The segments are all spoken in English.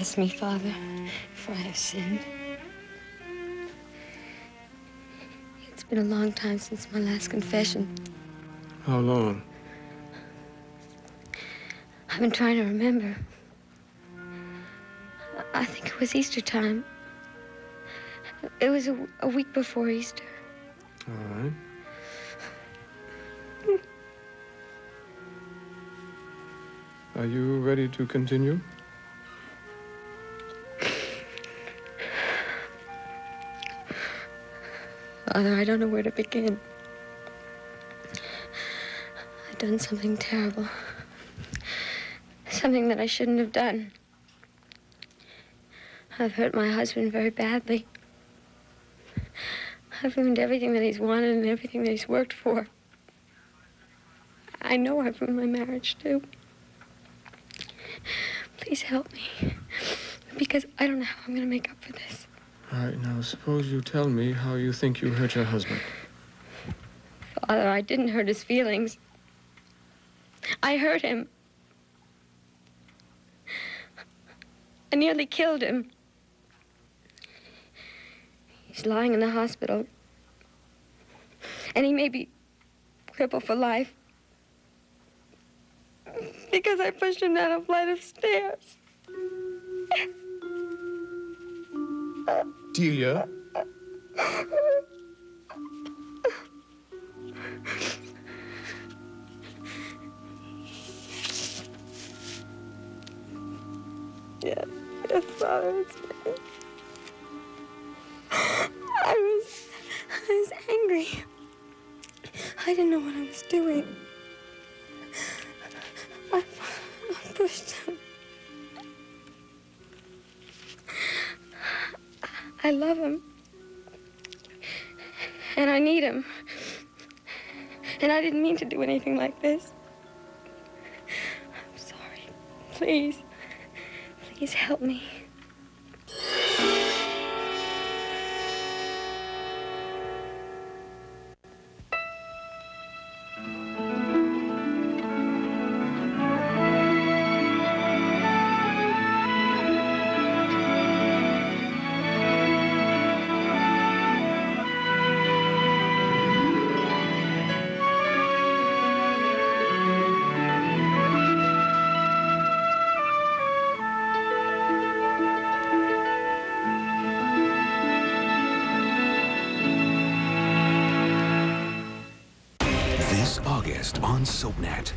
Bless me, Father, for I have sinned. It's been a long time since my last confession. How long? I've been trying to remember. I think it was Easter time. It was a week before Easter. All right. Are you ready to continue? Father, I don't know where to begin. I've done something terrible. Something that I shouldn't have done. I've hurt my husband very badly. I've ruined everything that he's wanted and everything that he's worked for. I know I've ruined my marriage, too. Please help me, because I don't know how I'm going to make up for this. All right, now suppose you tell me how you think you hurt your husband. Father, I didn't hurt his feelings. I hurt him. I nearly killed him. He's lying in the hospital. And he may be crippled for life. Because I pushed him down a flight of stairs. Delia? Yes, Father, it's me. I was angry. I didn't know what I was doing. I pushed him. I love him. And I need him. And I didn't mean to do anything like this. I'm sorry. Please. Please help me. On SoapNet,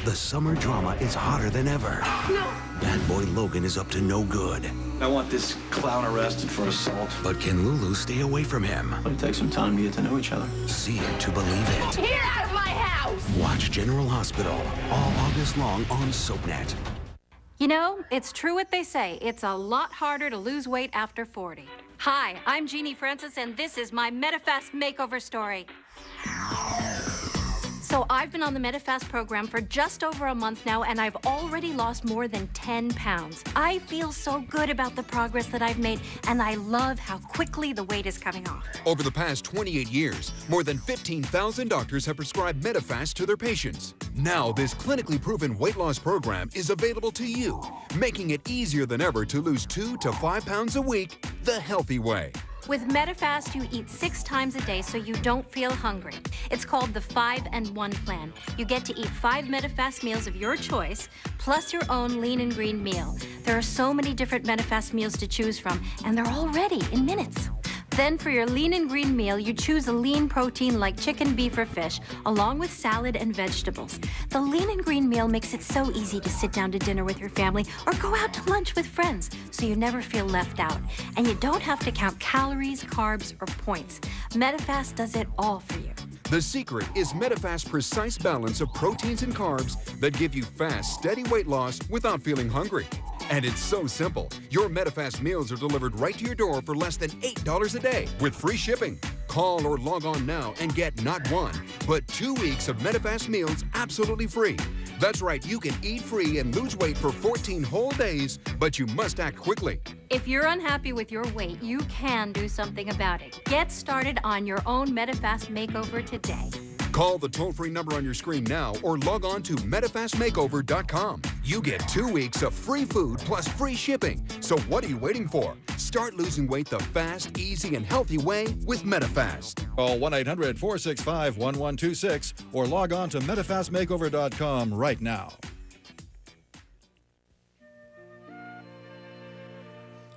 the summer drama is hotter than ever. No! Bad boy Logan is up to no good. I want this clown arrested for assault. But can Lulu stay away from him? It'll take some time to get to know each other. See it to believe it. Get out of my house! Watch General Hospital all August long on SoapNet. You know, it's true what they say. It's a lot harder to lose weight after 40. Hi, I'm Jeannie Francis, and this is my MetaFast makeover story. So I've been on the MetaFast program for just over a month now, and I've already lost more than 10 pounds. I feel so good about the progress that I've made, and I love how quickly the weight is coming off. Over the past 28 years, more than 15,000 doctors have prescribed MetaFast to their patients. Now, this clinically proven weight loss program is available to you, making it easier than ever to lose 2 to 5 pounds a week the healthy way. With MetaFast, you eat 6 times a day so you don't feel hungry. It's called the 5-and-1 plan. You get to eat 5 MetaFast meals of your choice, plus your own lean and green meal. There are so many different MetaFast meals to choose from, and they're all ready in minutes. Then for your lean and green meal, you choose a lean protein like chicken, beef, or fish, along with salad and vegetables. The lean and green meal makes it so easy to sit down to dinner with your family or go out to lunch with friends, so you never feel left out. And you don't have to count calories, carbs, or points. MetaFast does it all for you. The secret is MetaFast's precise balance of proteins and carbs that give you fast, steady weight loss without feeling hungry. And it's so simple. Your MetaFast meals are delivered right to your door for less than $8 a day with free shipping. Call or log on now and get not 1, but 2 weeks of MetaFast meals absolutely free. That's right, you can eat free and lose weight for 14 whole days, but you must act quickly. If you're unhappy with your weight, you can do something about it. Get started on your own MetaFast makeover today. Call the toll-free number on your screen now or log on to MetaFastMakeover.com. You get 2 weeks of free food plus free shipping. So what are you waiting for? Start losing weight the fast, easy, and healthy way with Medifast. Call 1-800-465-1126 or log on to MedifastMakeover.com right now.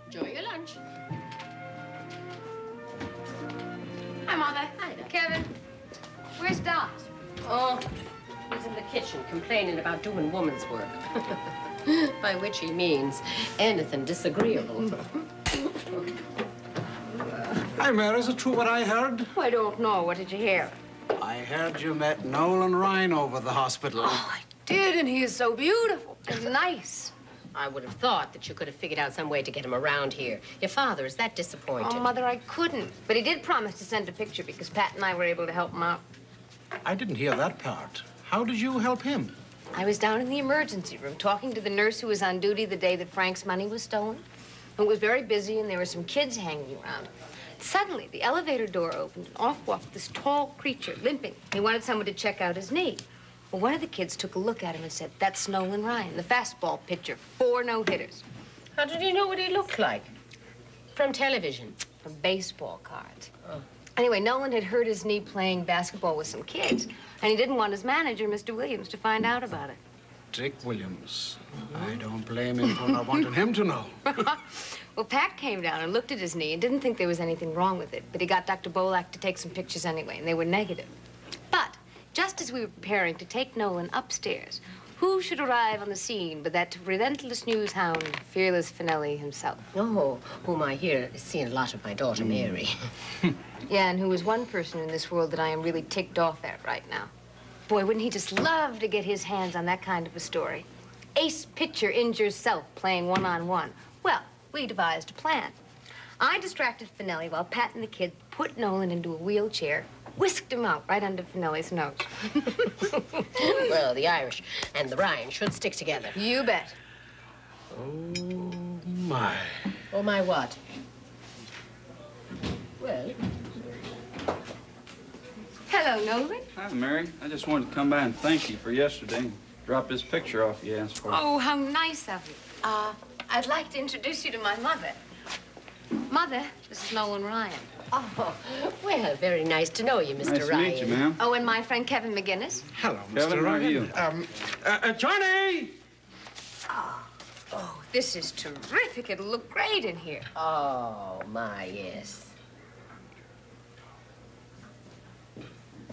Enjoy your lunch. Hi, Mother. Hi there. Kevin, where's Dot? Oh, he's in the kitchen complaining about doing woman's work. By which he means anything disagreeable. Hi, Mary. Is it true what I heard? Oh, I don't know. What did you hear? I heard you met Nolan Ryan over the hospital. Oh, I did, and he is so beautiful and nice. I would have thought that you could have figured out some way to get him around here. Your father is that disappointed. Oh, Mother, I couldn't. But he did promise to send a picture because Pat and I were able to help him out. I didn't hear that part. How did you help him? I was down in the emergency room talking to the nurse who was on duty the day that Frank's money was stolen. It was very busy, and there were some kids hanging around. Suddenly, the elevator door opened, and off walked this tall creature, limping. He wanted someone to check out his knee. Well, one of the kids took a look at him and said, "That's Nolan Ryan, the fastball pitcher, 4 no-hitters." How did he know what he looked like? From television? From baseball cards. Oh. Anyway, Nolan had hurt his knee playing basketball with some kids, and he didn't want his manager, Mr. Williams, to find out about it. Dick Williams. I don't blame him for not wanting him to know. Well, Pat came down and looked at his knee and didn't think there was anything wrong with it, but he got Dr. Bolak to take some pictures anyway, and they were negative. But just as we were preparing to take Nolan upstairs, who should arrive on the scene but that relentless news hound, Fearless Finelli himself. Oh, whom I hear is seeing a lot of my daughter, Mary. Yeah, and who is one person in this world that I am really ticked off at right now. Boy, wouldn't he just love to get his hands on that kind of a story? Ace pitcher injures self playing one-on-one. Well, we devised a plan. I distracted Finelli while Pat and the kid put Nolan into a wheelchair, whisked him out right under Finelli's nose. Well, the Irish and the Ryan should stick together. You bet. Oh, my. Oh, my what? Well... Hello, Nolan. Hi, Mary. I just wanted to come by and thank you for yesterday and drop this picture off you asked for. Oh, how nice of you. I'd like to introduce you to my mother. Mother, this is Nolan Ryan. Oh, well, very nice to know you, Mr. Nice Ryan. to meet you, ma'am. Oh, and my friend Kevin McGinnis. Hello, Kevin, Mr. how are Ryan. you? Johnny! Oh, this is terrific. It'll look great in here. Oh, my, yes.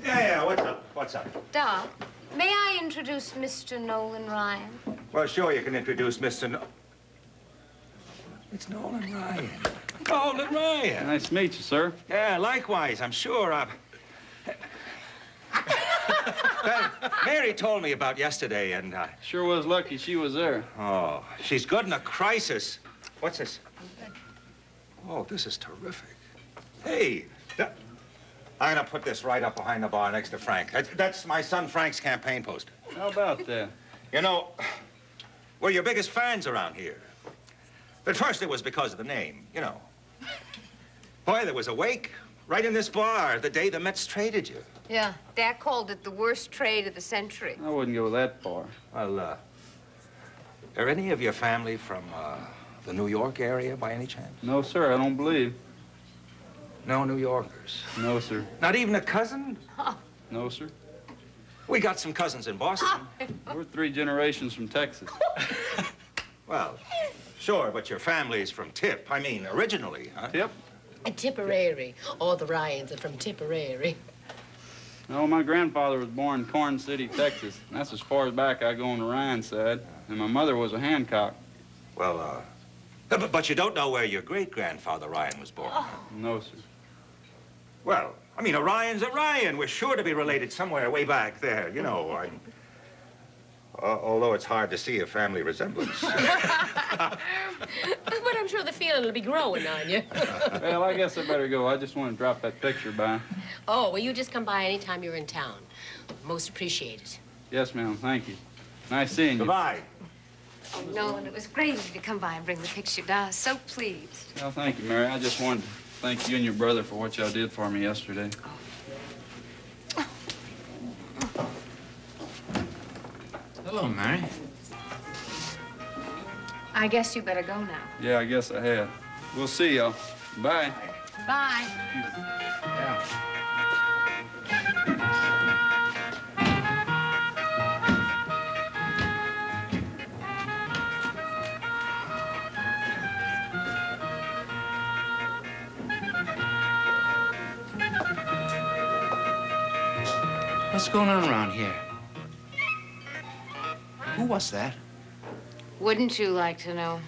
Yeah, what's up? What's up? Doc, may I introduce Mr. Nolan Ryan? Well, sure, you can introduce Mr. It's Nolan Ryan. Nolan Ryan. Nice to meet you, sir. Yeah, likewise, I'm sure. Mary told me about yesterday, and... Sure was lucky she was there. Oh, she's good in a crisis. What's this? Oh, this is terrific. Hey, I'm gonna put this right up behind the bar next to Frank. That's my son Frank's campaign poster. How about that? You know, we're your biggest fans around here. At first, it was because of the name, you know. Boy, there was a wake right in this bar the day the Mets traded you. Yeah, Dad called it the worst trade of the century. I wouldn't go that far. Well, are any of your family from the New York area by any chance? No, sir, I don't believe. No New Yorkers? No, sir. Not even a cousin? Oh. No, sir. We got some cousins in Boston. We're 3 generations from Texas. Well, sure, but your family's from Tip. I mean, originally, huh? Tip? Tipperary. All the Ryans are from Tipperary. No, my grandfather was born in Corn City, Texas. And that's as far back I go on the Ryan side. And my mother was a Hancock. Well, but you don't know where your great-grandfather Ryan was born. Oh. No, sir. Well, I mean, a Ryan's a Ryan. We're sure to be related somewhere way back there, you know. Although it's hard to see a family resemblance. But I'm sure the feeling will be growing on you. Well, I guess I better go. I just want to drop that picture by. Oh, well, you just come by anytime you're in town. Most appreciated. Yes, ma'am. Thank you. Nice seeing you. Goodbye. Oh, Nolan, it was great of you to come by and bring the picture. I was so pleased. Well, thank you, Mary. I just wanted to thank you and your brother for what y'all did for me yesterday. Hello, Mary. I guess you better go now. Yeah, I guess I had. We'll see y'all. Bye. Bye. Yeah. What's going on around here? Who was that? Wouldn't you like to know?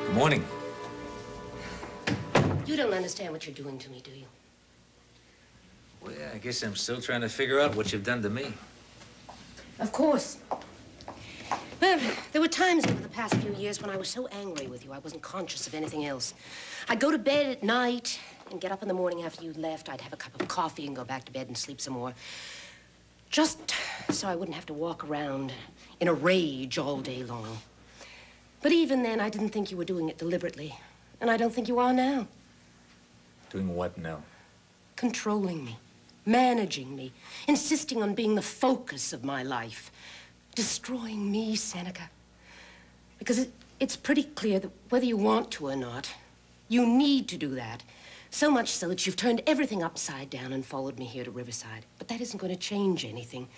Good morning. You don't understand what you're doing to me, do you? Well, yeah, I guess I'm still trying to figure out what you've done to me. Of course. Well, there were times over the past few years when I was so angry with you, I wasn't conscious of anything else. I'd go to bed at night and get up in the morning after you'd left. I'd have a cup of coffee and go back to bed and sleep some more. Just so I wouldn't have to walk around in a rage all day long. But even then, I didn't think you were doing it deliberately. And I don't think you are now. Doing what now? Controlling me, managing me, insisting on being the focus of my life. Destroying me, Seneca. Because it's pretty clear that whether you want to or not, you need to do that. So much so that you've turned everything upside down and followed me here to Riverside. But that isn't going to change anything.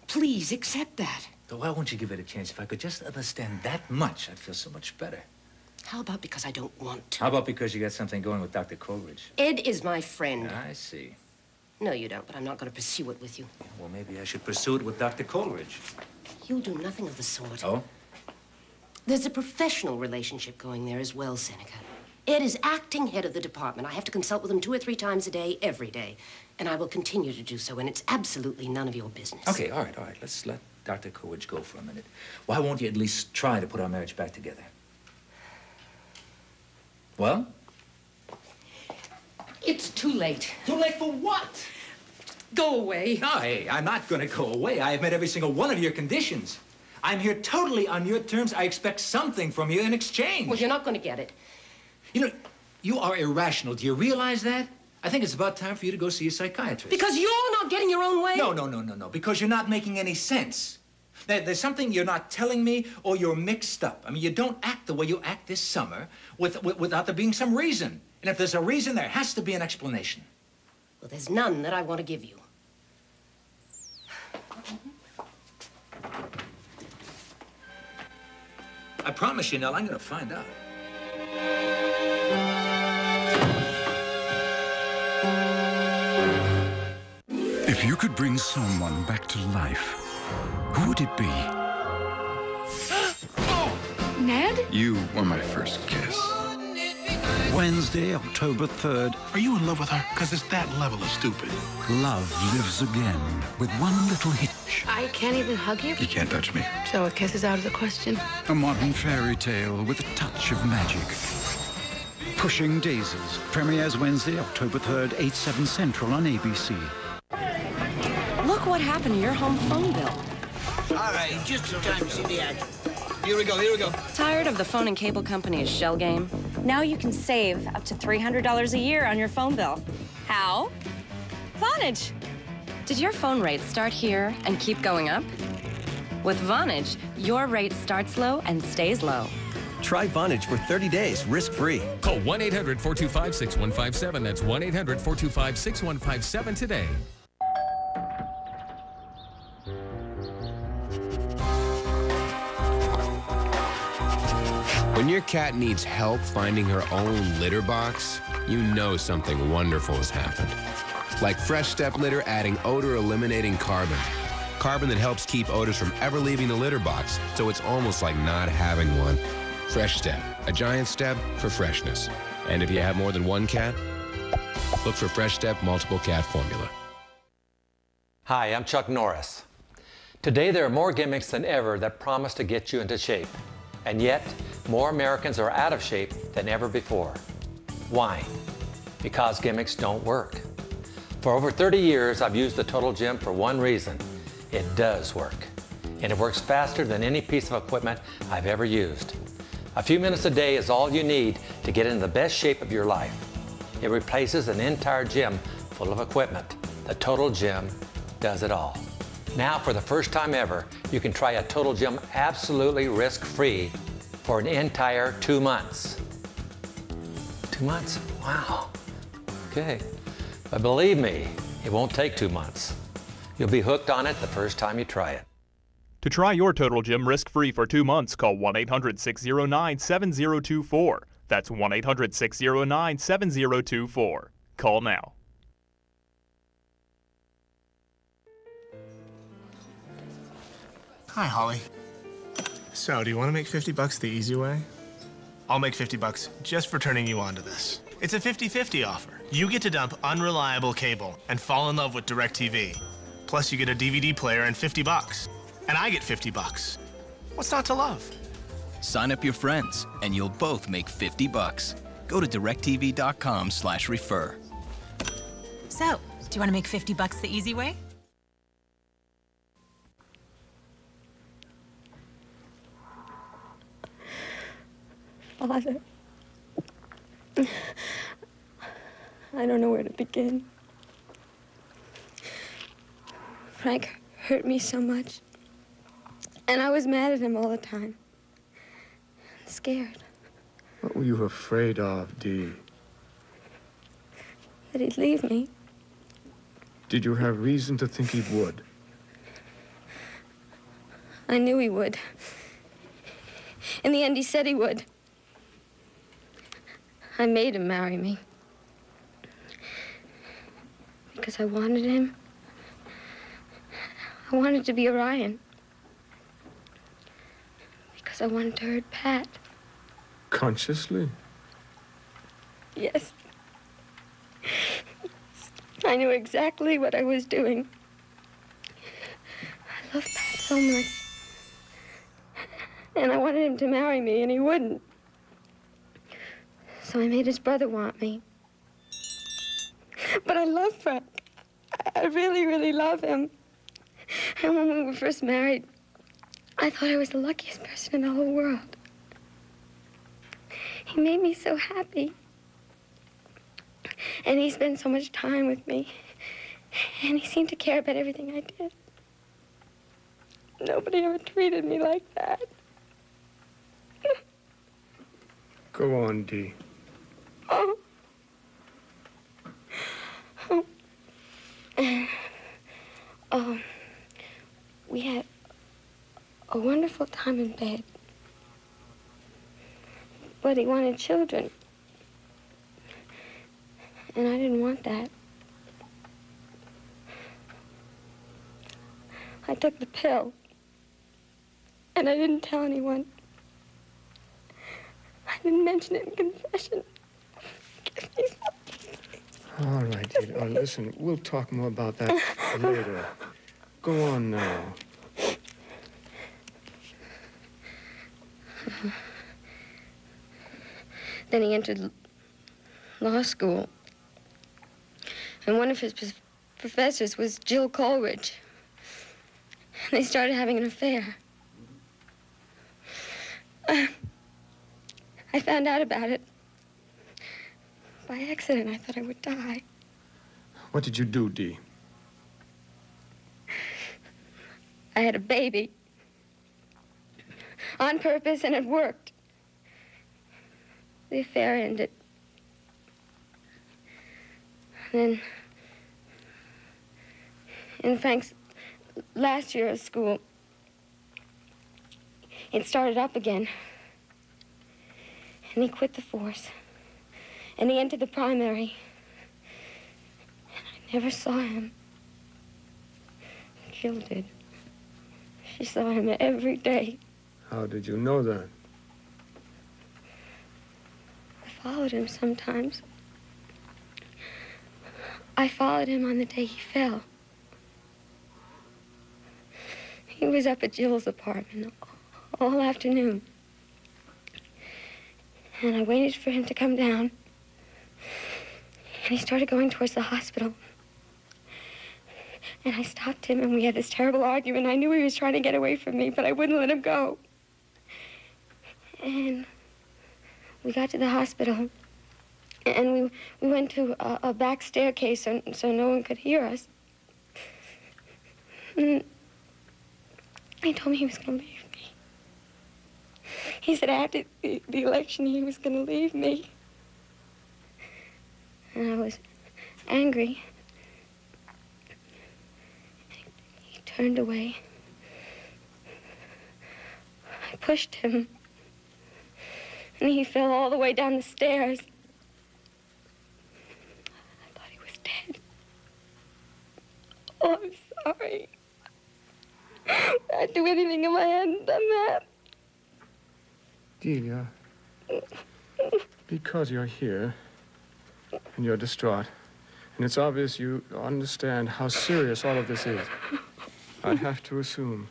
Please accept that. So why won't you give it a chance? If I could just understand that much, I'd feel so much better. How about because I don't want to? How about because you got something going with Dr. Coleridge? Ed is my friend. I see. No, you don't, but I'm not going to pursue it with you. Yeah, well, maybe I should pursue it with Dr. Coleridge. You'll do nothing of the sort. Oh? There's a professional relationship going there as well, Seneca. Ed is acting head of the department. I have to consult with him 2 or 3 times a day, every day. And I will continue to do so, and it's absolutely none of your business. Okay, all right. Let's let Dr. Coleridge go for a minute. Why won't you at least try to put our marriage back together? Well? It's too late. Too late for what? Go away. No, hey, I'm not going to go away. I have met every single one of your conditions. I'm here totally on your terms. I expect something from you in exchange. Well, you're not going to get it. You know, you are irrational. Do you realize that? I think it's about time for you to go see a psychiatrist. Because you're not getting your own way? No. Because you're not making any sense. There's something you're not telling me, or you're mixed up. I mean, you don't act the way you act this summer without there being some reason. And if there's a reason, there has to be an explanation. Well, there's none that I want to give you. I promise you, Nell, I'm going to find out. If you could bring someone back to life, who would it be? Ned? You were my first kiss. Wednesday, October 3rd. Are you in love with her? Because it's that level of stupid. Love lives again with one little hitch. I can't even hug you? You can't touch me. So a kiss is out of the question? A modern fairy tale with a touch of magic. Pushing Daisies premieres Wednesday, October 3rd, 8/7 Central on ABC. Look what happened to your home phone bill. All right, just in time to see the ad. Here we go. Tired of the phone and cable company's shell game? Now you can save up to $300 a year on your phone bill. How? Vonage. Did your phone rate start here and keep going up? With Vonage, your rate starts low and stays low. Try Vonage for 30 days, risk-free. Call 1-800-425-6157. That's 1-800-425-6157 today. When your cat needs help finding her own litter box, you know something wonderful has happened. Like Fresh Step Litter adding odor-eliminating carbon. Carbon that helps keep odors from ever leaving the litter box, so it's almost like not having one. Fresh Step, a giant step for freshness. And if you have more than one cat, look for Fresh Step Multiple Cat Formula. Hi, I'm Chuck Norris. Today there are more gimmicks than ever that promise to get you into shape. And yet, more Americans are out of shape than ever before. Why? Because gimmicks don't work. For over 30 years, I've used the Total Gym for one reason. It does work. And it works faster than any piece of equipment I've ever used. A few minutes a day is all you need to get into the best shape of your life. It replaces an entire gym full of equipment. The Total Gym does it all. Now, for the first time ever, you can try a Total Gym absolutely risk-free for an entire 2 months. 2 months? Wow. Okay. But believe me, it won't take 2 months. You'll be hooked on it the first time you try it. To try your Total Gym risk-free for 2 months, call 1-800-609-7024. That's 1-800-609-7024. Call now. Hi, Holly. So, do you want to make 50 bucks the easy way? I'll make 50 bucks just for turning you on to this. It's a 50-50 offer. You get to dump unreliable cable and fall in love with DirecTV. Plus, you get a DVD player and 50 bucks. And I get 50 bucks. What's not to love? Sign up your friends, and you'll both make 50 bucks. Go to directv.com/refer. So, do you want to make 50 bucks the easy way? Father, I don't know where to begin. Frank hurt me so much, and I was mad at him all the time. Scared. What were you afraid of, Dee? That he'd leave me. Did you have reason to think he would? I knew he would. In the end, he said he would. I made him marry me. Because I wanted him. I wanted to be Orion. Because I wanted to hurt Pat. Consciously? Yes. I knew exactly what I was doing. I love Pat so much. And I wanted him to marry me, and he wouldn't. So I made his brother want me. But I love Frank. I really, really love him. And when we were first married, I thought I was the luckiest person in the whole world. He made me so happy. And he spent so much time with me. And he seemed to care about everything I did. Nobody ever treated me like that. Go on, Dee. Oh. We had a wonderful time in bed. But he wanted children. And I didn't want that. I took the pill. And I didn't tell anyone. I didn't mention it in confession. All right, Dee. Listen, we'll talk more about that later. Go on now. Then he entered law school. And one of his professors was Jill Coleridge. And they started having an affair. I found out about it. By accident, I thought I would die. What did you do, Dee? I had a baby. On purpose, and it worked. The affair ended. Then, in Frank's last year of school, it started up again. And he quit the force. And he entered the primary. And I never saw him. Jill did. She saw him every day. How did you know that? I followed him sometimes. I followed him on the day he fell. He was up at Jill's apartment all afternoon. And I waited for him to come down. And he started going towards the hospital. And I stopped him, and we had this terrible argument. I knew he was trying to get away from me, but I wouldn't let him go. And we got to the hospital. And we went to a back staircase so no one could hear us. And he told me he was going to leave me. He said after the election he was going to leave me. And I was angry. He turned away. I pushed him. And he fell all the way down the stairs. I thought he was dead. Oh, I'm sorry. I'd do anything if I hadn't done that. Delia, because you're here and you're distraught, and it's obvious you understand how serious all of this is, I'd have to assume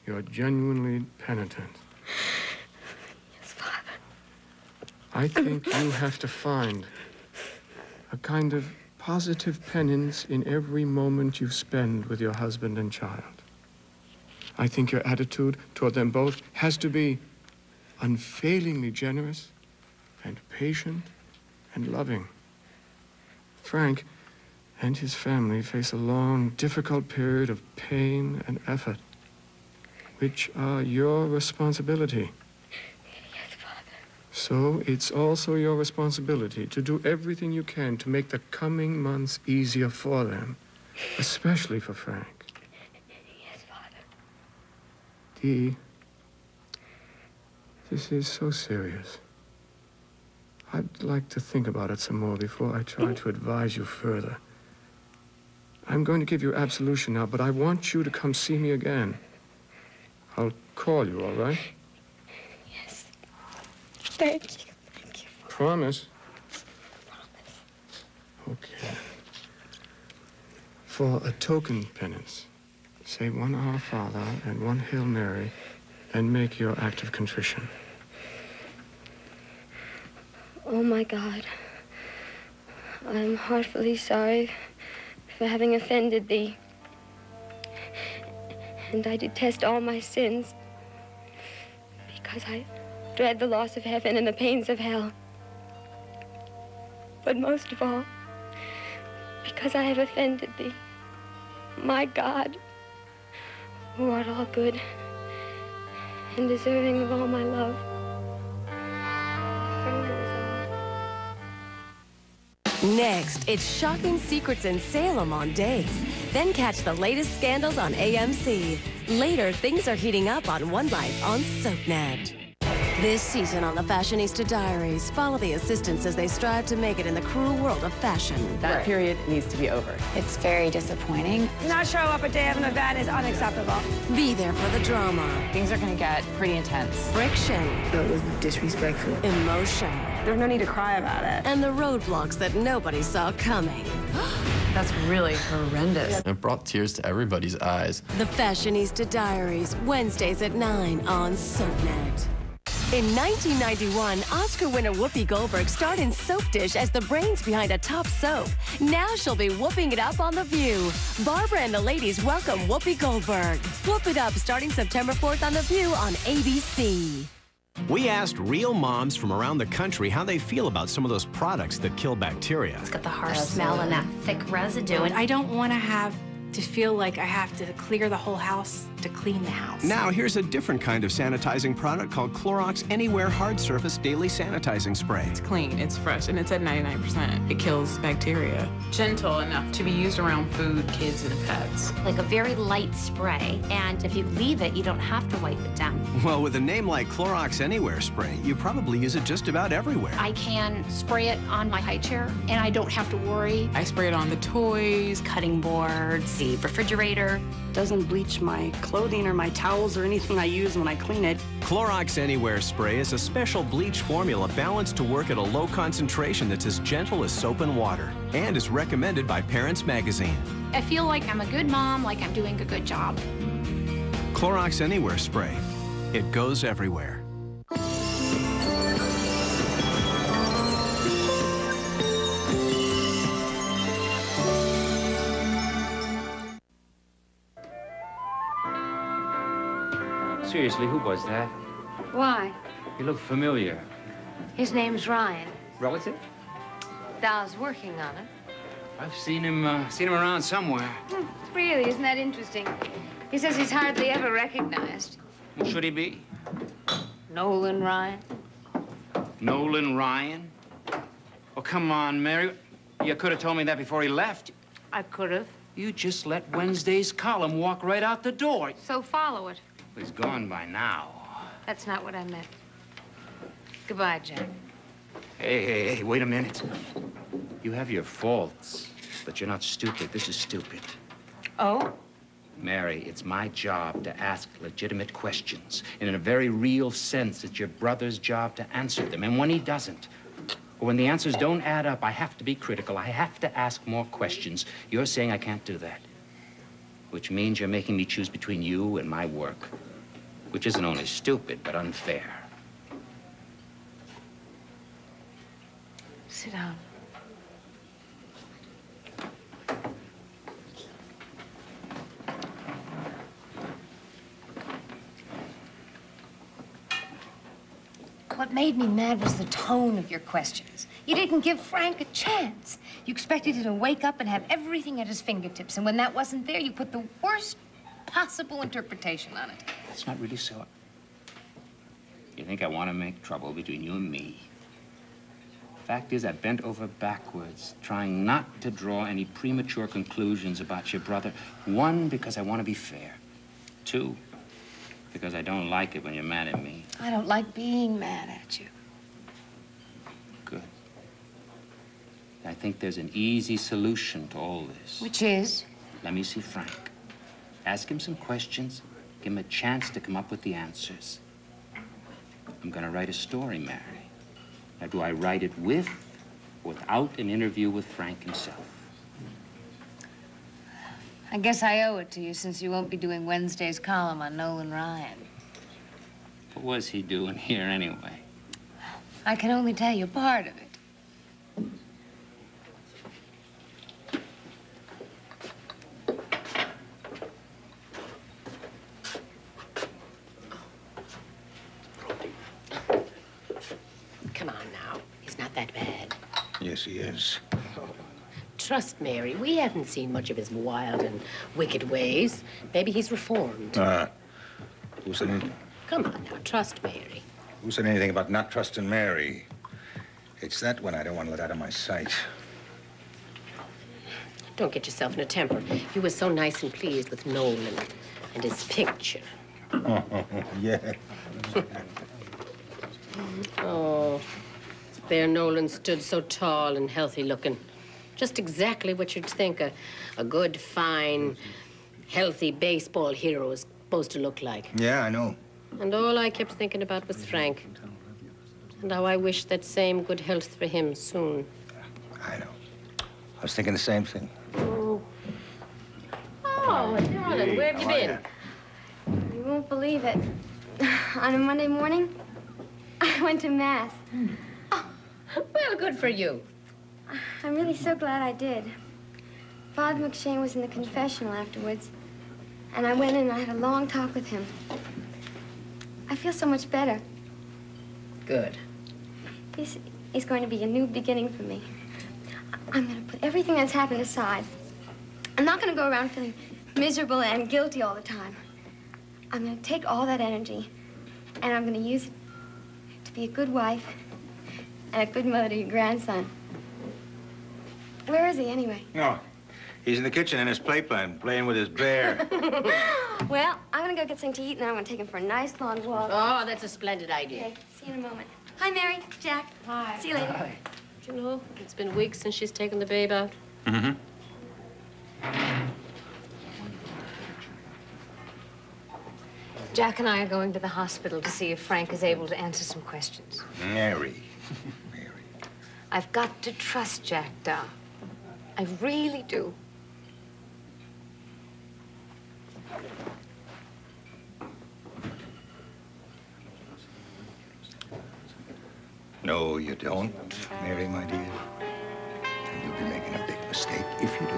you're genuinely penitent. Yes, Father. I think you have to find a kind of positive penance in every moment you spend with your husband and child. I think your attitude toward them both has to be unfailingly generous and patient and loving. Frank and his family face a long, difficult period of pain and effort, which are your responsibility. Yes, Father. So it's also your responsibility to do everything you can to make the coming months easier for them, especially for Frank. Yes, Father. Dee, this is so serious. I'd like to think about it some more before I try to advise you further. I'm going to give you absolution now, but I want you to come see me again. I'll call you, all right? Yes. Thank you. Thank you. Promise? Okay. For a token penance, say one Our Father and one Hail Mary, and make your act of contrition. Oh, my God. I'm heartfully sorry for having offended thee. And I detest all my sins because I dread the loss of heaven and the pains of hell. But most of all, because I have offended thee, my God, who art all good and deserving of all my love. Next, it's shocking secrets in Salem on Days. Then catch the latest scandals on AMC. Later, things are heating up on One Life on SoapNet. This season on the Fashionista Diaries, follow the assistants as they strive to make it in the cruel world of fashion. That period needs to be over. It's very disappointing. To not show up a day of an event is unacceptable. Be there for the drama. Things are going to get pretty intense. Friction. That was disrespectful. Emotion. There's no need to cry about it. And the roadblocks that nobody saw coming. That's really horrendous. It brought tears to everybody's eyes. The Fashionista Diaries, Wednesdays at 9 on SoapNet. In 1991, Oscar winner Whoopi Goldberg starred in Soap Dish as the brains behind a top soap. Now she'll be whooping it up on The View. Barbara and the ladies welcome Whoopi Goldberg. Whoop it up starting September 4th on The View on ABC. We asked real moms from around the country how they feel about some of those products that kill bacteria. It's got the harsh smell and that thick residue. And I don't want to have to feel like I have to clear the whole house to clean the house. Now, here's a different kind of sanitizing product called Clorox Anywhere Hard Surface Daily Sanitizing Spray. It's clean, it's fresh, and it's at 99%. It kills bacteria. Gentle enough to be used around food, kids, and pets. Like a very light spray, and if you leave it, you don't have to wipe it down. Well, with a name like Clorox Anywhere Spray, you probably use it just about everywhere. I can spray it on my high chair, and I don't have to worry. I spray it on the toys, cutting boards, the refrigerator. Doesn't bleach my clothing or my towels or anything I use when I clean it. Clorox Anywhere Spray is a special bleach formula balanced to work at a low concentration that's as gentle as soap and water, and is recommended by Parents Magazine. I feel like I'm a good mom, like I'm doing a good job. Clorox Anywhere Spray. It goes everywhere. Seriously, who was that? Why? You look familiar. His name's Ryan. Relative? Dal's working on it. I've seen him around somewhere. Really, isn't that interesting? He says he's hardly ever recognized. Who should he be? Nolan Ryan. Nolan Ryan? Oh, come on, Mary. You could have told me that before he left. I could have. You just let Wednesday's column walk right out the door. So follow it. He's gone by now. That's not what I meant. Goodbye, Jack. Hey, wait a minute. You have your faults, but you're not stupid. This is stupid. Oh? Mary, it's my job to ask legitimate questions. And in a very real sense, it's your brother's job to answer them. And when he doesn't, or when the answers don't add up, I have to be critical. I have to ask more questions. You're saying I can't do that, which means you're making me choose between you and my work, which isn't only stupid, but unfair. Sit down. What made me mad was the tone of your questions. You didn't give Frank a chance. You expected him to wake up and have everything at his fingertips, and when that wasn't there, you put the worst possible interpretation on it. It's not really so. You think I want to make trouble between you and me? Fact is, I bent over backwards, trying not to draw any premature conclusions about your brother. One, because I want to be fair. Two, because I don't like it when you're mad at me. I don't like being mad at you. Good. I think there's an easy solution to all this. Which is? Let me see Frank. Ask him some questions. Give him a chance to come up with the answers. I'm going to write a story, Mary. Now, do I write it with or without an interview with Frank himself? I guess I owe it to you since you won't be doing Wednesday's column on Nolan Ryan. What was he doing here anyway? I can only tell you part of it. Come on now. He's not that bad. Yes, he is. Trust Mary. We haven't seen much of his wild and wicked ways. Maybe he's reformed. Who said anything? Come on now. Trust Mary. Who said anything about not trusting Mary? It's that one I don't want to let out of my sight. Don't get yourself in a temper. You were so nice and pleased with Nolan and his picture. Yeah. Oh, there Nolan stood so tall and healthy looking. Just exactly what you'd think a good, fine, healthy baseball hero is supposed to look like. Yeah, I know. And all I kept thinking about was Frank. And how I wish that same good health for him soon. I know. I was thinking the same thing. Oh, darling, where have you been? You won't believe it. On a Monday morning, I went to Mass. Oh, well, good for you. I'm really so glad I did. Father McShane was in the confessional afterwards, and I went in and I had a long talk with him. I feel so much better. Good. It's going to be a new beginning for me. I'm going to put everything that's happened aside. I'm not going to go around feeling miserable and guilty all the time. I'm going to take all that energy, and I'm going to use it to be a good wife and a good mother to your grandson. Where is he, anyway? No. He's in the kitchen in his playpen, playing with his bear. Well, I'm going to go get something to eat, and then I'm going to take him for a nice long walk. Oh, that's a splendid idea. Okay, see you in a moment. Hi, Mary. Jack. Hi. See you later. Hi. Do you know, it's been weeks since she's taken the babe out. Mm-hmm. Jack and I are going to the hospital to see if Frank is able to answer some questions. Mary. I've got to trust Jack, Dow. I really do. No, you don't, Mary, my dear. And you'll be making a big mistake if you do.